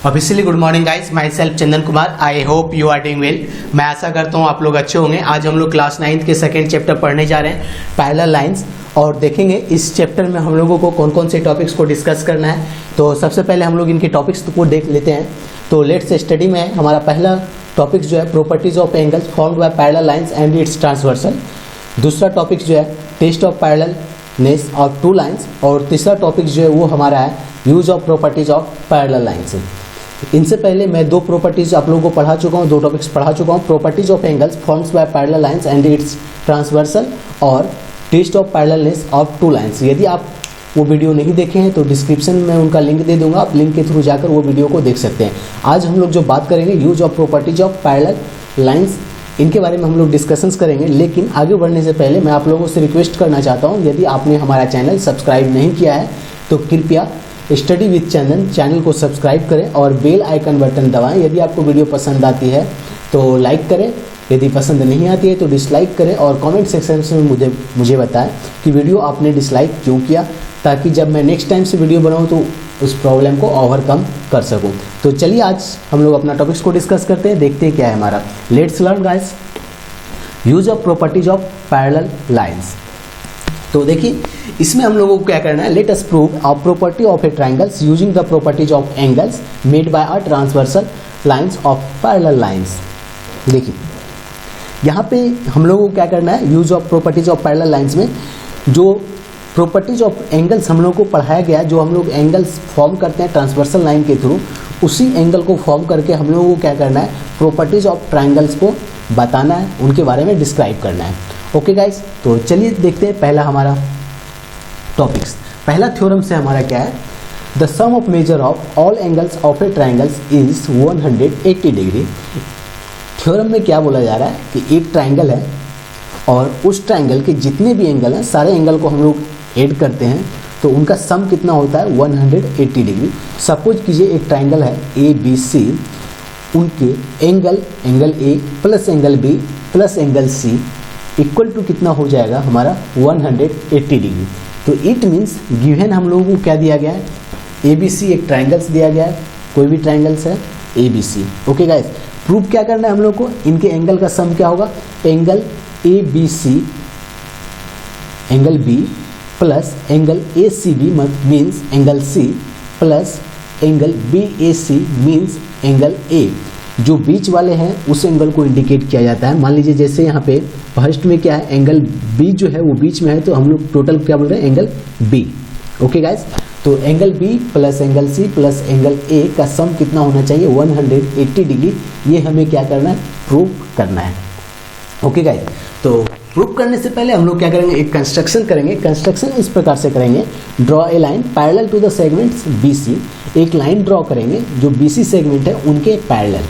Officially good morning guys, myself Chandan Kumar. I hope you are doing well. मैं आशा करता हूँ आप लोग अच्छे होंगे। आज हम लोग क्लास 9th के सेकंड चैप्टर पढ़ने जा रहे हैं, पैरेलल लाइंस, और देखेंगे इस चैप्टर में हम लोगों को कौन कौन से टॉपिक्स को डिस्कस करना है। तो सबसे पहले हम लोग इनके टॉपिक्स को देख लेते हैं। तो लेट्स स्टडी में हमारा पहला टॉपिक्स जो है properties of angles formed by parallel lines and its transversal. दूसरा टॉपिक्स जो है test of parallelness of two lines, और तीसरा टॉपिक्स जो है वो हमारा है use of properties of parallel lines. इनसे पहले मैं दो प्रॉपर्टीज आप लोगों को पढ़ा चुका हूँ, दो टॉपिक्स पढ़ा चुका हूँ, properties of angles forms by parallel lines and its transversal और test of parallelness of two lines. यदि आप वो वीडियो नहीं देखे हैं तो डिस्क्रिप्शन में उनका लिंक दे दूंगा, आप लिंक के थ्रू जाकर वो वीडियो को देख सकते हैं। आज हम लोग जो बात करेंगे use of properties of parallel lines, इनके बारे में हम लोग डिस्कशंस करेंगे। लेकिन आगे बढ़ने से पहले मैं आप लोगों से रिक्वेस्ट करना चाहता हूँ, यदि आपने हमारा चैनल सब्सक्राइब नहीं किया है तो कृपया स्टडी विद चंदन चैनल को सब्सक्राइब करें और बेल आइकन बटन दबाएं। यदि आपको वीडियो पसंद आती है तो लाइक करें, यदि पसंद नहीं आती है तो डिसलाइक करें, और कमेंट सेक्शन में मुझे बताएं कि वीडियो आपने डिसलाइक क्यों किया, ताकि जब मैं नेक्स्ट टाइम से वीडियो बनाऊं तो उस प्रॉब्लम को ओवरकम कर सकूं। तो चलिए आज हम लोग अपना टॉपिक्स को डिस्कस करते हैं, देखते हैं क्या है हमारा। Let's learn guys use of properties of parallel lines. तो देखिए इसमें हम लोगों को क्या करना है, let us prove a property of a triangles using the properties of angles made by a transversal lines of parallel lines. देखिए यहाँ पे हम लोगों को क्या करना है, use of properties of parallel lines में जो प्रॉपर्टीज ऑफ एंगल्स हम लोग को पढ़ाया गया, जो हम लोग एंगल्स फॉर्म करते हैं ट्रांसवर्सल लाइन के थ्रू, उसी एंगल को फॉर्म करके हम लोगों को क्या करना है, प्रॉपर्टीज ऑफ ट्रायंगल्स को बताना है, उनके बारे में डिस्क्राइब करना है। ओके गाइस, तो चलिए देखते हैं पहला हमारा टॉपिक्स। पहला थ्योरम से हमारा क्या है, the sum of measure of all angles of a triangles is 180 degree. Theorem में क्या बोला जा रहा है कि एक ट्रायंगल है और उस ट्रायंगल के जितने भी एंगल हैं, सारे एंगल को हम लोग ऐड करते हैं तो उनका सम कितना होता है, 180 डिग्री। सपोज कीजिए एक ट्रायंगल है ए बी सी, उनके angle A plus angle B plus angle C equal to कितना हो जाएगा हमारा 180 डिग्री। तो इट मीन्स गिवन हम लोगों को क्या दिया गया है, ए बी सी एक ट्रायंगल्स दिया गया है, कोई भी ट्रायंगल्स है A B C. Okay guys, proof क्या करना है हम लोग को, इनके एंगल का सम क्या होगा, angle A B C angle B plus angle A C B means angle C plus angle B A C means angle A. जो बीच वाले हैं उस एंगल को इंडिकेट किया जाता है। मान लीजिए जैसे यहाँ पे फर्स्ट में क्या है, एंगल बी जो है वो बीच में है, तो हम लोग टोटल क्या बोल रहे हैं, एंगल बी। ओके गाइस, तो angle B plus angle C plus angle A का सम कितना होना चाहिए, 180 डिग्री। ये हमें क्या करना है, प्रूव करना है। ओके गाइस, तो प्रूव करने से पहले हम लोग क्या करेंगे, एक कंस्ट्रक्शन करेंगे। कंस्ट्रक्शन इस प्रकार से करेंगे, draw a line parallel to the segments B C. एक लाइन ड्रॉ करेंगे जो बी सी सेगमेंट है उनके पैरेलल।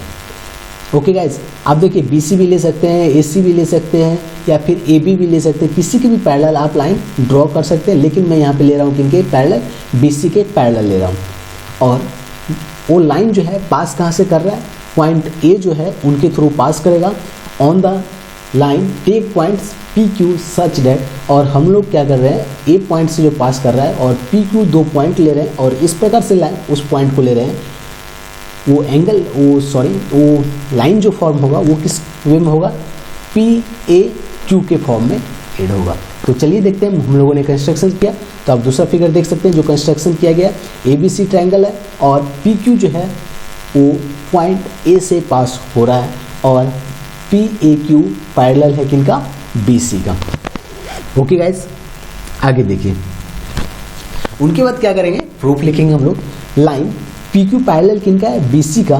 ओके गाइज, आप देखिए बी सी भी ले सकते हैं, ए सी भी ले सकते हैं, या फिर ए बी भी ले सकते हैं, किसी के भी पैरेलल आप लाइन ड्रॉ कर सकते हैं। लेकिन मैं यहाँ पे ले रहा हूँ किनके पैरेलल, बी सी के पैरेलल ले रहा हूँ। और वो लाइन जो है पास कहाँ से कर रहा है, पॉइंट ए जो है उनके थ्रू पास करेगा। On the line take points P Q such that, और हम लोग क्या कर रहे हैं, ए पॉइंट से जो पास कर रहा है और पी क्यू दो पॉइंट ले रहे हैं, और इस प्रकार से लाइन उस पॉइंट को ले रहे हैं। वो एंगल वो लाइन जो फॉर्म होगा वो किस वे में होगा, पी ए क्यू के फॉर्म में एड होगा। तो चलिए देखते हैं, हम लोगों ने कंस्ट्रक्शन किया, तो आप दूसरा फिगर देख सकते हैं जो कंस्ट्रक्शन किया गया, ए बी सी ट्रायंगल है और पी क्यू जो है वो पॉइंट ए से पास हो रहा है, और पी ए क्यू पैरेलल है किनका, बी सी का। ओके गाइस, आगे देखिए, उनके बाद क्या करेंगे, प्रूफ लिखेंगे हम लोग। लाइन पी क्यू पैरेलल किनका है, बी सी का।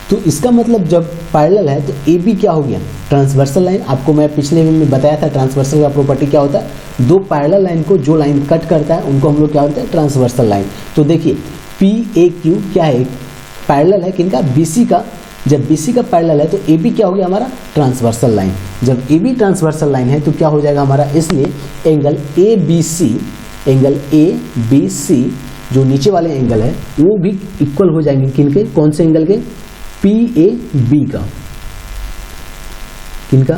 तो इसका मतलब जब पैरेलल है तो ए बी क्या हो गया, ट्रांसवर्सल लाइन। आपको मैं पिछले में बताया था ट्रांसवर्सल का प्रॉपर्टी क्या होता है, दो पैरेलल लाइन को जो लाइन कट करता है उनको हम लोग क्या होता है, ट्रांसवर्सल लाइन। तो देखिए पी ए क्यू क्या है, पैरेलल है किनका, बी सी का। जब बी सी का पैरेलल है तो ए बी क्या हो गया हमारा, ट्रांसवर्सल लाइन। जब ए बी ट्रांसवर्सल लाइन है तो क्या हो जाएगा हमारा, इसलिए एंगल ए बी सी जो नीचे वाले एंगल है वो भी इक्वल हो जाएंगे किनके, कौन से एंगल के, पी ए बी का, किनका,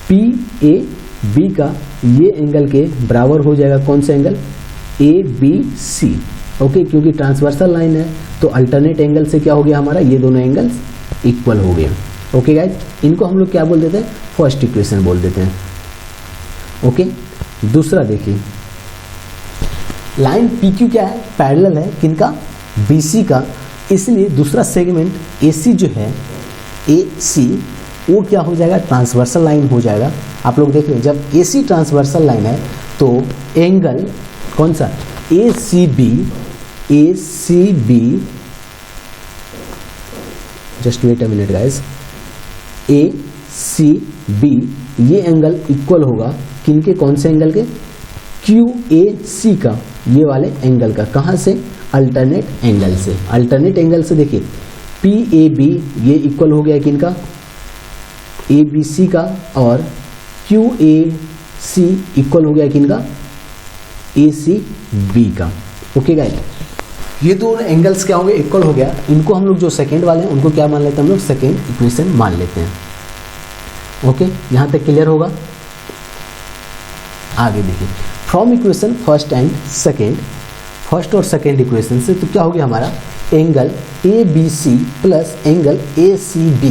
पी ए बी का। ये एंगल के बराबर हो जाएगा कौन सा angle, A B C. Okay, क्योंकि ट्रांसवर्सल लाइन है तो अल्टरनेट एंगल से क्या हो गया हमारा, ये दोनों एंगल्स इक्वल हो गए। ओके गाइज, इनको हम लोग क्या बोल देते हैं, फर्स्ट इक्वेशन बोल देते हैं। ओके, दूसरा देखिए, लाइन PQ क्या है, पैरेलल है किनका, BC का, इसलिए दूसरा सेगमेंट AC जो है, AC वो क्या हो जाएगा, ट्रांसवर्सल लाइन हो जाएगा। आप लोग देख रहे हैं जब AC ट्रांसवर्सल लाइन है तो एंगल कौन सा, ACB, just wait a minute guys, ACB ये एंगल इक्वल होगा किनके, कौन से एंगल के, QAC का, ये वाले एंगल का, कहाँ से, अल्टरनेट एंगल से। अल्टरनेट एंगल से देखिए PAB ये इक्वल हो गया किनका, ABC का, और QAC इक्वल हो गया किनका, ACB का। ओके गाइस, ये दोनों एंगल्स क्या होंगे, इक्वल हो गया। इनको हम लोग जो सेकेंड वाले हैं उनको क्या मान लेते हैं हम लोग, सेकेंड इक्वेशन मान लेते हैं। ओके, यहाँ तक क्लियर होगा। आगे देखिए, from equation first and second, first और सेकेंड इक्वेशन से तो क्या हो गया हमारा, angle ABC plus angle ACB,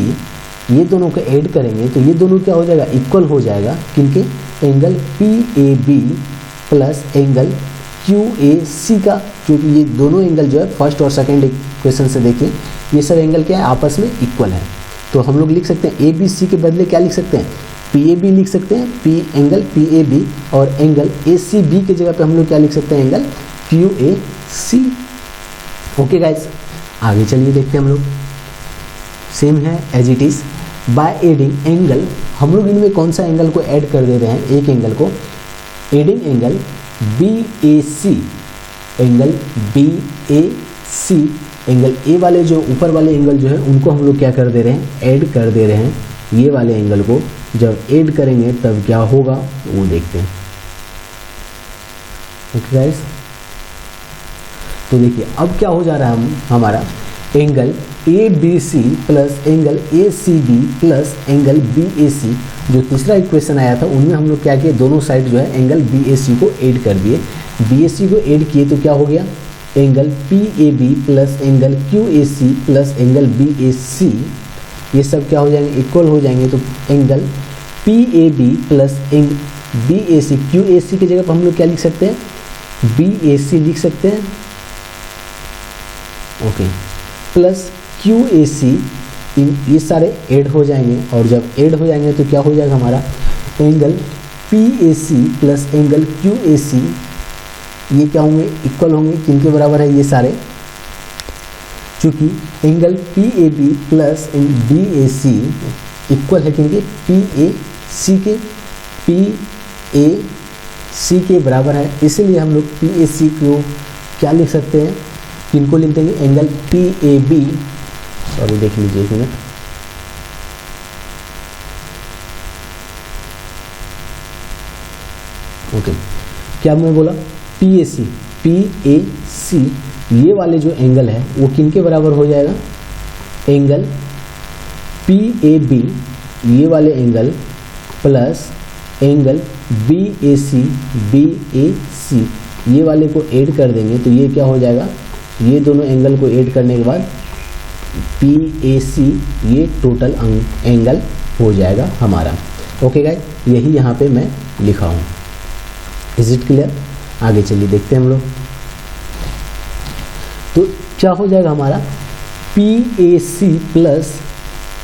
ये दोनों को ऐड करेंगे तो ये दोनों क्या हो जाएगा, इक्वल हो जाएगा किनके, angle PAB plus angle QAC का, क्योंकि ये दोनों एंगल जो है फर्स्ट और सेकेंड इक्वेशन से देखिए ये सब एंगल क्या है, आपस में इक्वल है। तो हम लोग लिख सकते हैं ABC के बदले क्या लिख सकते हैं, PAB लिख सकते हैं, एंगल PAB, और एंगल ACB की जगह पे हम लोग क्या लिख सकते हैं, एंगल QAC। ओके गाइस, आगे चलिए देखते हैं हम लोग, सेम है as it is. By adding angle, हम लोग इनमें कौन सा एंगल को ऐड कर दे रहे हैं, एक एंगल को, adding angle BAC, angle BAC, angle A वाले जो ऊपर वाले एंगल जो है उनको हम लोग क्या कर दे रहे हैं, ऐड कर दे रहे हैं। ये वाले एंगल को जब ऐड करेंगे तब क्या होगा वो देखते हैं। ओके गाइस, तो देखिए अब क्या हो जा रहा है, हमारा angle ABC plus angle ACB plus angle BAC, जो तीसरा इक्वेशन आया था उनमें हम लोग क्या किए, दोनों साइड जो है एंगल BAC को ऐड कर दिए। BAC को ऐड किए तो क्या हो गया, angle PAB plus angle QAC plus angle BAC, ये सब क्या हो जाएंगे, इक्वल हो जाएंगे। तो angle PAB plus BAC, QAC की जगह पर हम लोग क्या लिख सकते हैं, BAC लिख सकते हैं। ओके, प्लस QAC, ये सारे ऐड हो जाएंगे, और जब ऐड हो जाएंगे तो क्या हो जाएगा हमारा, angle PAC plus angle QAC, ये क्या होंगे, इक्वल होंगे किनके बराबर है, ये सारे, चूँकि angle PAB plus BAC equal है किनके, PAC के बराबर है, इसलिए हम लोग PAC को क्या लिख सकते हैं, किनको लिख देंगे, एंगल PAB, सॉरी देख लीजिए एक मिनट, ओके, क्या मैं बोला, PAC, ये वाले जो एंगल है वो किनके बराबर हो जाएगा, एंगल PAB, ये वाले एंगल प्लस एंगल BAC, ये वाले को ऐड कर देंगे तो ये क्या हो जाएगा, ये दोनों एंगल को ऐड करने के बाद PAC, ये टोटल एंगल हो जाएगा हमारा। ओके गाइस, यही यहाँ पे मैं लिखा हूँ। Is it clear? आगे चलिए देखते हैं हम लोग। तो क्या हो जाएगा हमारा, PAC plus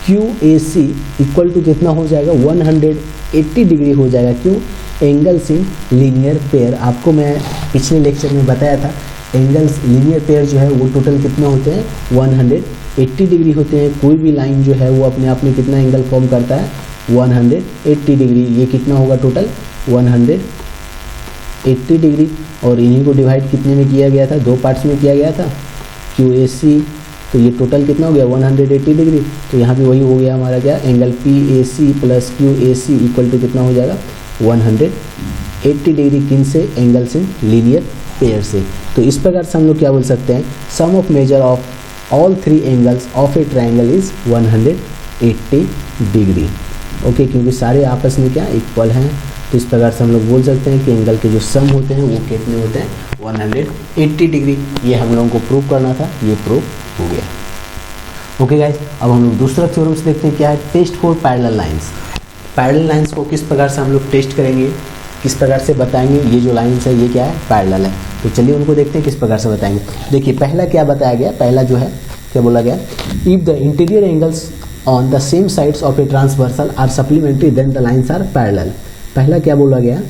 QAC equal to कितना हो जाएगा, 180 डिग्री हो जाएगा। क्यों? एंगल्स इन लीनियर पेयर, आपको मैं पिछले लेक्चर में बताया था, एंगल्स लीनियर पेयर जो है वो टोटल कितने होते हैं, 180 डिग्री होते हैं। कोई भी लाइन जो है वो अपने आप में कितना एंगल फॉर्म करता है, 180 डिग्री। ये कितना होगा टोटल, 180 डिग्री। और इन्हीं को डिवाइड कितने में किया गया था, दो पार्ट्स में किया गया था, QAC, तो ये टोटल कितना हो गया, 180 डिग्री। तो यहाँ पे वही हो गया हमारा क्या, angle PAC plus QAC equal to कितना हो जाएगा, 180 डिग्री। किन से, एंगल्स इन लीनियर पेयर से। तो इस प्रकार से हम लोग क्या बोल सकते हैं, sum of measure of all three angles of a triangle is 180 degree. Okay, क्योंकि सारे आपस में क्या इक्वल हैं, तो इस प्रकार से हम लोग बोल सकते हैं कि एंगल के जो सम होते हैं वो कितने होते हैं, 180 डिग्री। ये हम लोगों को प्रूव करना था, ये प्रूव हो गया। ओके गाइस, अब हम लोग दूसरा थ्योरम से देखते हैं क्या है, test for parallel lines. Parallel lines को किस प्रकार से हम लोग टेस्ट करेंगे, किस प्रकार से बताएंगे ये जो लाइंस है ये क्या है, पैरेलल है। तो चलिए उनको देखते हैं किस प्रकार से बताएंगे। देखिए पहला क्या बताया गया, पहला जो है क्या बोला गया, if the interior angles on the same sides of a transversal are supplementary then the lines are parallel. पहला क्या बोला गया,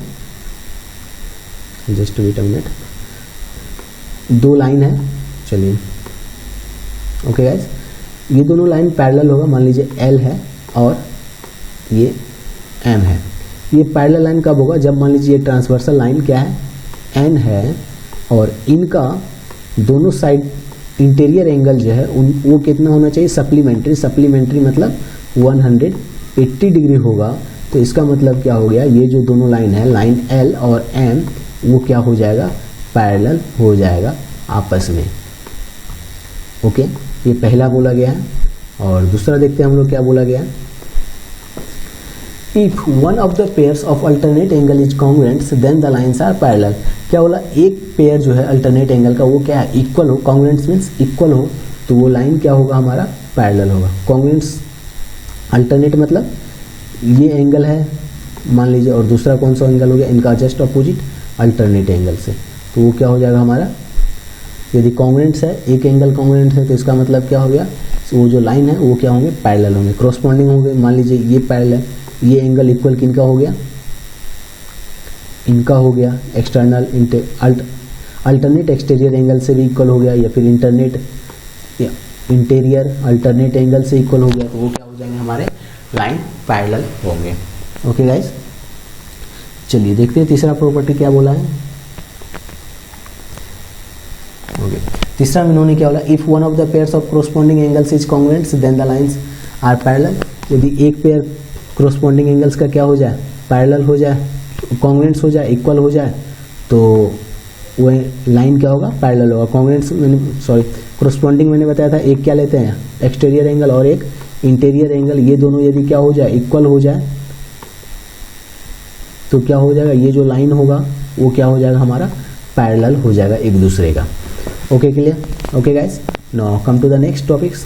जस्ट वेट अ मिनट, दो लाइन है, चलिए ओके गाइस, ये दोनों लाइन पैरेलल होगा। मान लीजिए L है और ये M है। ये पैरेलल लाइन कब होगा, जब मान लीजिए ये ट्रांसवर्सल लाइन क्या है N है और इनका दोनों साइड इंटीरियर एंगल जो है वो कितना होना चाहिए, सप्लीमेंट्री। सप्लीमेंट्री मतलब 180 डिग्री होगा। तो इसका मतलब क्या हो गया, ये जो दोनों लाइन है, लाइन L और M, वो क्या हो जाएगा, पैरेलल हो जाएगा आपस में। ओके, ये पहला बोला गया है। और दूसरा देखते हैं हम लोग क्या बोला गया, if one of the pairs of alternate angle is congruent then the lines are parallel. क्या बोला, एक पेयर जो है अल्टरनेट एंगल का वो क्या है, इक्वल हो। कॉन्ग्रुएंट मीन्स इक्वल हो, तो वो लाइन क्या होगा हमारा, पैरेलल होगा। कॉन्ग्रुएंट अल्टरनेट मतलब ये एंगल है मान लीजिए और दूसरा कौन सा एंगल हो गया, इनका जस्ट अपोजिट अल्टरनेट एंगल से, तो वो क्या हो जाएगा हमारा, यदि कॉन्ग्रुएंट्स है, एक एंगल कॉन्ग्रुएंट है तो इसका मतलब क्या हो गया, तो वो जो लाइन है वो क्या होंगे, पैरेलल होंगे, कॉरस्पॉन्डिंग होंगे। मान लीजिए ये पैरेलल, ये एंगल इक्वल किनका हो गया, इनका हो गया, एक्सटर्नल अल्टरनेट एक्सटीरियर एंगल से भी इक्वल हो गया, या फिर इंटीरियर अल्टरनेट एंगल से इक्वल हो गया, तो वो क्या हो जाएंगे हमारे, लाइन पैरेलल होंगे। ओके गाइस, चलिए देखते हैं तीसरा प्रॉपर्टी क्या बोला है। ओके, तीसरा में इन्होंने क्या बोला, if one of the pairs of corresponding angles is congruent then the lines are parallel. यदि एक पेयर कोरस्पॉन्डिंग एंगल्स का क्या हो जाए, पैरेलल हो जाए, कॉन्ग्रुएंट हो जाए, इक्वल हो जाए, तो वो लाइन क्या होगा, पैरेलल होगा। कॉन्ग्रुएंट कोरस्पॉन्डिंग मैंने बताया था, एक क्या लेते हैं, एक्सटीरियर एंगल और एक इंटीरियर एंगल, ये दोनों यदि क्या हो जाए, इक्वल हो जाए, तो क्या हो जाएगा, ये जो लाइन होगा वो क्या हो जाएगा हमारा, पैरेलल हो जाएगा एक दूसरे का। Okay clear, okay guys, now come to the next topics.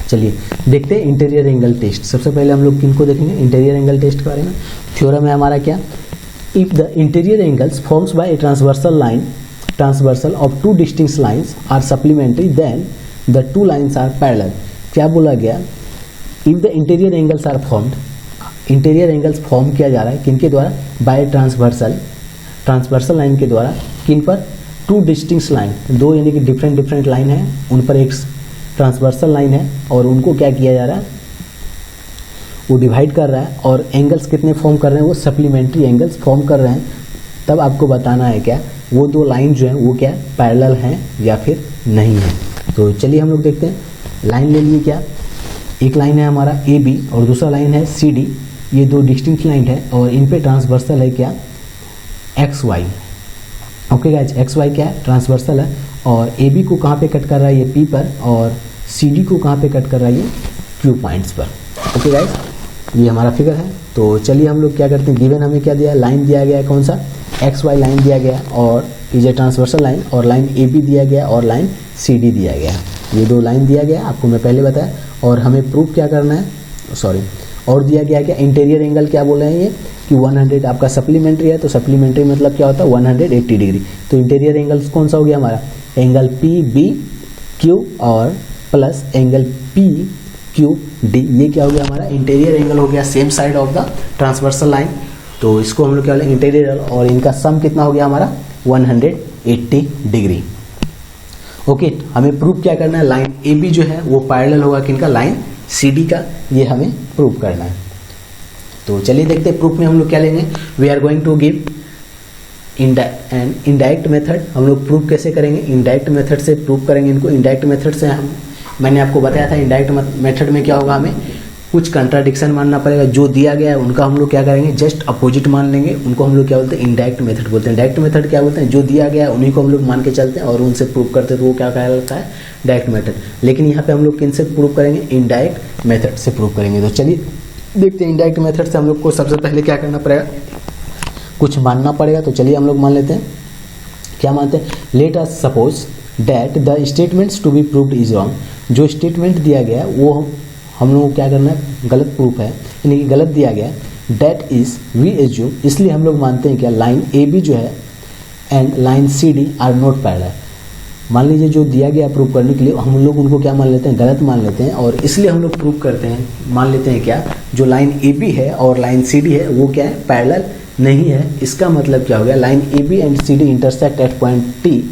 चलिए देखते हैं इंटीरियर एंगल टेस्ट। सबसे पहले हम लोग किनको देखेंगे, इंटीरियर एंगल टेस्ट के बारे में। थ्योरम है हमारा क्या, if the interior angles forms by a transversal of two distinct lines are supplementary then the two lines are parallel. क्या बोला गया, if the interior angles are formed, interior angles form किया जा रहा है किनके द्वारा, बाय ट्रांसवर्सल लाइन के द्वारा, किन पर, टू डिस्टिंक्ट लाइन, दो यानी कि डिफरेंट लाइन है, उन पर एक ट्रांसवर्सल लाइन है और उनको क्या किया जा रहा है, वो डिवाइड कर रहा है और एंगल्स कितने फॉर्म कर रहे हैं, वो सप्लीमेंट्री एंगल्स फॉर्म कर रहे हैं। तब आपको बताना है क्या, वो दो लाइन जो है वो क्या पैरेलल हैं या फिर नहीं है। तो चलिए हम लोग देखते हैं, लाइन ले लिए क्या, एक लाइन है हमारा AB और दूसरा लाइन है CD, ये दो डिस्टिंक्ट लाइन है और इन पे ट्रांसवर्सल है क्या, XY। ओके गाइस, XY क्या है, ट्रांसवर्सल है और AB को कहाँ पे कट कर रहा है, ये P पर, और CD को कहाँ पे कट कर रहा है, ये Q पॉइंट्स पर। ओके गाइस, ये हमारा फिगर है। तो चलिए हम लोग क्या करते हैं, गिवन हमें क्या दिया है, लाइन दिया गया है, कौन सा, XY लाइन दिया गया और ये ट्रांसवर्सल लाइन, और लाइन AB दिया गया और लाइन CD दिया गया। ये दो लाइन दिया गया आपको मैं पहले बताया, और हमें प्रूफ क्या करना है, और दिया गया क्या, इंटीरियर एंगल क्या बोल रहे हैं ये कि 100 आपका सप्लीमेंट्री है, तो सप्लीमेंट्री मतलब क्या होता है, 180 डिग्री। तो इंटीरियर एंगल कौन सा हो गया हमारा, एंगल PBQ और प्लस एंगल PQD, ये क्या हो गया हमारा, इंटीरियर एंगल हो गया, same side of the transversal line. तो इसको हम लोग क्या बोलेंगे, इंटीरियर, और इनका सम कितना हो गया हमारा, 180 डिग्री। ओके, हमें प्रूफ क्या करना है, लाइन AB जो है वो पैरेलल होगा किनका, लाइन CD का, ये हमें प्रूफ करना है। तो चलिए देखते हैं प्रूफ में हम लोग क्या लेंगे, we are going to give indirect method. हम लोग प्रूफ कैसे करेंगे, इनडायरेक्ट मेथड से प्रूफ करेंगे इनको। इनडायरेक्ट मेथड से मैंने आपको बताया था, इनडायरेक्ट मेथड में क्या होगा, हमें कुछ कंट्राडिक्शन मानना पड़ेगा, जो दिया गया है उनका हम लोग क्या करेंगे, जस्ट अपोजिट मान लेंगे, उनको हम लोग क्या बोलते हैं, इनडायरेक्ट मेथड बोलते हैं। डायरेक्ट मेथड क्या बोलते हैं, जो दिया गया है उन्हीं को हम लोग मान के चलते हैं और उनसे प्रूव करते हैं, तो वो क्या कहलाता है, डायरेक्ट मेथड। लेकिन यहाँ पे हम लोग किन से प्रूव करेंगे, इनडायरेक्ट मेथड से प्रूव करेंगे। तो चलिए देखते हैं, इनडायरेक्ट मेथड से हम लोग को सबसे पहले क्या करना पड़ेगा, कुछ मानना पड़ेगा। तो चलिए हम लोग मान लेते हैं, क्या मानते हैं, let us suppose that the statements to be proved is wrong. जो स्टेटमेंट दिया गया है वो हम लोगों को क्या करना है, गलत प्रूफ है, यानी कि गलत दिया गया है। दैट इज वी एज्यूम, इसलिए हम लोग मानते हैं क्या, लाइन ए बी जो है and line C D are not parallel. मान लीजिए जो दिया गया प्रूव करने के लिए हम लोग उनको क्या मान लेते हैं, गलत मान लेते हैं, और इसलिए हम लोग प्रूव करते हैं, मान लेते हैं क्या, जो लाइन ए बी है और लाइन सी डी है वो क्या है, पैरेलल नहीं है। इसका मतलब क्या हो गया, line A B and C D intersect at point T.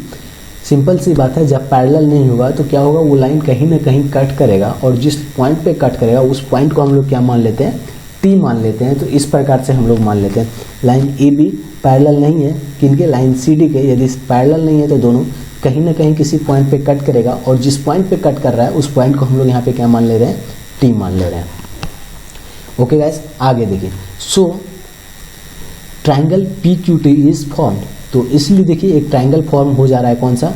Simple सी बात है, जब पैरेलल नहीं होगा तो क्या होगा, वो लाइन कहीं ना कहीं कट करेगा, और जिस पॉइंट पे कट करेगा उस पॉइंट को हम लोग क्या मान लेते हैं, टी मान लेते हैं। तो इस प्रकार से हम लोग मान लेते हैं लाइन ए बी पैरेलल नहीं है किनके, लाइन सी डी के। यदि पैरेलल नहीं है तो दोनों कहीं ना कहीं किसी पॉइंट पे कट करेगा, और जिस पॉइंट पे कट कर रहा है उस पॉइंट को हम लोग यहाँ पे क्या मान ले रहे हैं, टी मान ले रहे हैं। ओके गाइस, आगे देखिए। So triangle P Q T is formed, तो इसलिए देखिए एक ट्रायंगल फॉर्म हो जा रहा है, कौन सा,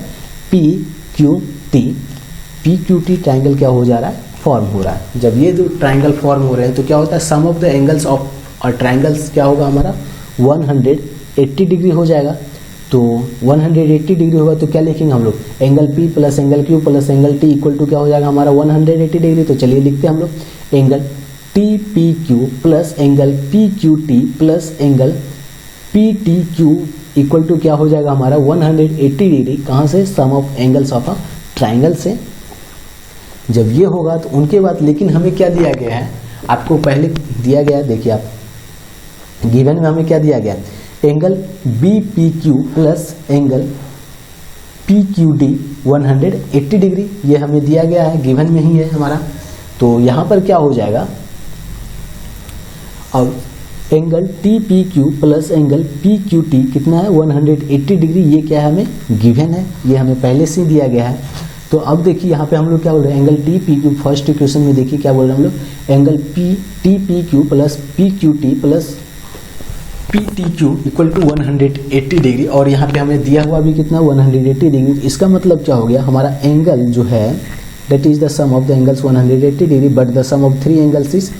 P Q T. P Q T triangle क्या हो जा रहा है, फॉर्म हो रहा है। जब ये दो ट्रायंगल फॉर्म हो रहे हैं तो क्या होता है, sum of the angles of triangles क्या होगा हमारा, 180 डिग्री हो जाएगा। तो 180 डिग्री होगा तो क्या लिखेंगे हम लोग, angle P plus angle Q plus angle T equal to क्या हो जाएगा हमारा 180 डिग्री। तो चलिए लिखते हैं हम लोग, angle T P Q plus angle P Q T plus angle P T Q equal to क्या हो जाएगा हमारा 180 डिग्री। कहाँ से, sum of angles of a triangle से। जब ये होगा तो उनके बाद, लेकिन हमें क्या दिया गया है, आपको पहले दिया गया, देखिए आप गिवन में हमें क्या दिया गया, angle B P Q plus angle P Q D 180 degree, ये हमें दिया गया है, गिवन में ही है हमारा। तो यहाँ पर क्या हो जाएगा, अब angle T P Q plus angle P Q T कितना है 180 डिग्री, ये क्या है, हमें गिवन है, ये हमें पहले से ही दिया गया है। तो अब देखिए यहाँ पे हम लोग क्या बोल रहे हैं, angle T P Q, first equation में देखिए क्या बोल रहे हैं हम लोग, angle P T P Q plus P Q T plus P T Q equal to 180 degree, और यहाँ पे हमें दिया हुआ भी कितना 180 डिग्री। इसका मतलब क्या हो गया, हमारा एंगल जो है that is the sum of the angles 180 degree but the sum of 3 angles is,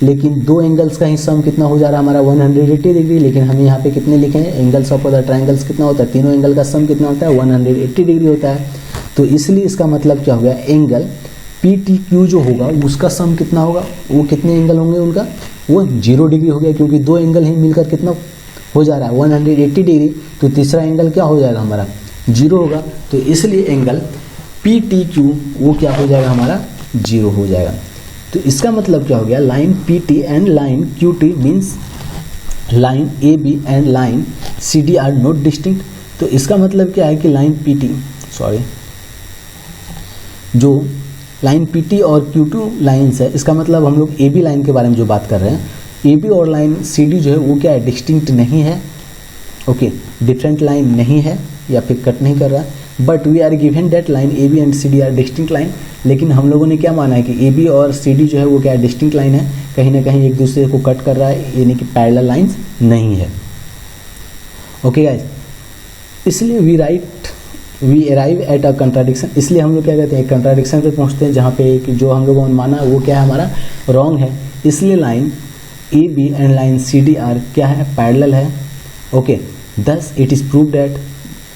लेकिन दो एंगल्स का ही सम कितना हो जा रहा है हमारा 180 डिग्री, लेकिन हम यहाँ पे कितने लिखे हैं, एंगल्स ऑफ द ट्रायंगल्स कितना होता है, तीनों एंगल का सम कितना होता है 180 डिग्री होता है। तो इसलिए इसका मतलब क्या हो गया, एंगल पी टी क्यू जो होगा उसका सम कितना होगा, वो कितने एंगल होंगे उनका, वो 0 डिग्री हो गया, क्योंकि दो एंगल ही मिलकर कितना हो जा रहा है 180 डिग्री। तो तीसरा एंगल क्या हो जाएगा हमारा 0 होगा। तो इसलिए एंगल पी टी क्यू वो क्या हो जाएगा हमारा 0 हो जाएगा। तो इसका मतलब क्या हो गया, line P T and line Q T means line A B and line C D are not distinct. तो इसका मतलब क्या है कि लाइन पी टी, जो लाइन पी टी और क्यू टू लाइन्स है, इसका मतलब हम लोग ए बी लाइन के बारे में जो बात कर रहे हैं, ए बी और लाइन सी डी जो है वो क्या है, डिस्टिंक्ट नहीं है, ओके, डिफरेंट लाइन नहीं है या फिर कट नहीं कर रहा है। But we are given that line A B and C D are distinct line, लेकिन हम लोगों ने क्या माना है कि ए बी और सी डी जो है वो क्या है, डिस्टिंक्ट लाइन है, कहीं ना कहीं एक दूसरे को कट कर रहा है, यानी कि पैरेलल लाइन्स नहीं है। ओके गाइज, इसलिए we arrive at a contradiction, इसलिए हम लोग क्या कहते हैं, एक कंट्राडिक्शन पे पहुंचते हैं जहाँ पे कि जो हम लोगों ने माना वो क्या है हमारा रॉन्ग है। इसलिए line A B and line C D are क्या है, पैरेलल है। Okay, thus it is proved that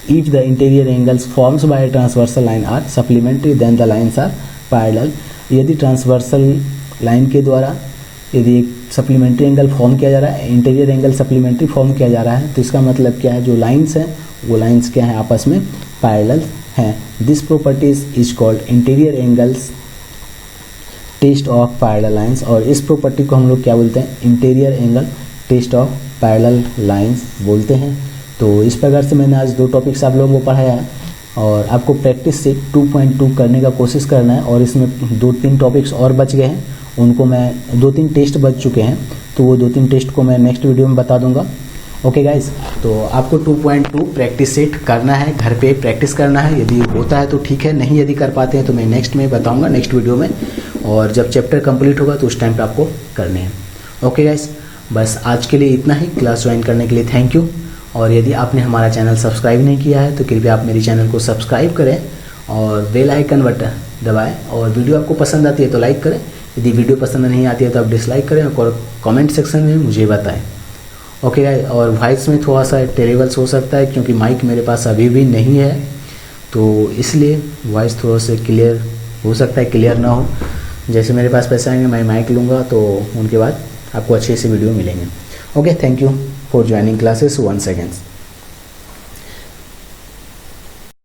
if the interior angles formed by a transversal line are supplementary then the lines are parallel। यदि transversal line के द्वारा यदि एक supplementary angle form किया जा रहा है, इंटीरियर एंगल सप्लीमेंट्री फॉर्म किया जा रहा है, तो इसका मतलब क्या है, जो लाइंस हैं वो लाइंस क्या है, आपस में पैरेलल हैं। This properties is called interior angles test of parallel lines, और इस प्रॉपर्टी को हम लोग क्या बोलते हैं, interior angle test of parallel lines बोलते हैं। तो इस प्रकार से मैंने आज 2 टॉपिक्स आप लोगों को पढ़ाया है, और आपको प्रैक्टिस से 2.2 करने का कोशिश करना है, और इसमें 2-3 टॉपिक्स और बच गए हैं, उनको मैं 2-3 टेस्ट बच चुके हैं, तो वो 2-3 टेस्ट को मैं नेक्स्ट वीडियो में बता दूंगा। ओके गाइस, तो आपको 2.2 प्रैक्टिस सेट करना है, घर पे प्रैक्टिस करना है, यदि होता है तो ठीक है, नहीं यदि कर पाते हैं तो मैं नेक्स्ट में बताऊंगा, नेक्स्ट वीडियो में, और जब चैप्टर कंप्लीट होगा तो उस टाइम पे आपको करने हैं। ओके गाइस, बस आज के लिए इतना ही। क्लास ज्वाइन करने के लिए थैंक यू, और यदि आपने हमारा चैनल सब्सक्राइब नहीं किया है तो कृपया आप मेरे चैनल को सब्सक्राइब करें और बेल आइकन बटन दबाएं, और वीडियो आपको पसंद आती है तो लाइक करें, यदि वीडियो पसंद नहीं आती है तो आप डिसलाइक करें और कमेंट सेक्शन में मुझे बताएं। ओके गाइस, और वॉइस में थोड़ा सा टेरेबल्स हो सकता है क्योंकि माइक मेरे पास अभी भी नहीं है, तो इसलिए वॉइस थोड़ा सा क्लियर हो सकता है, क्लियर ना हो। जैसे मेरे पास पैसे आएंगे मैं माइक लूँगा तो उनके बाद आपको अच्छे से वीडियो मिलेंगे। Okay, thank you for joining classes 1 seconds.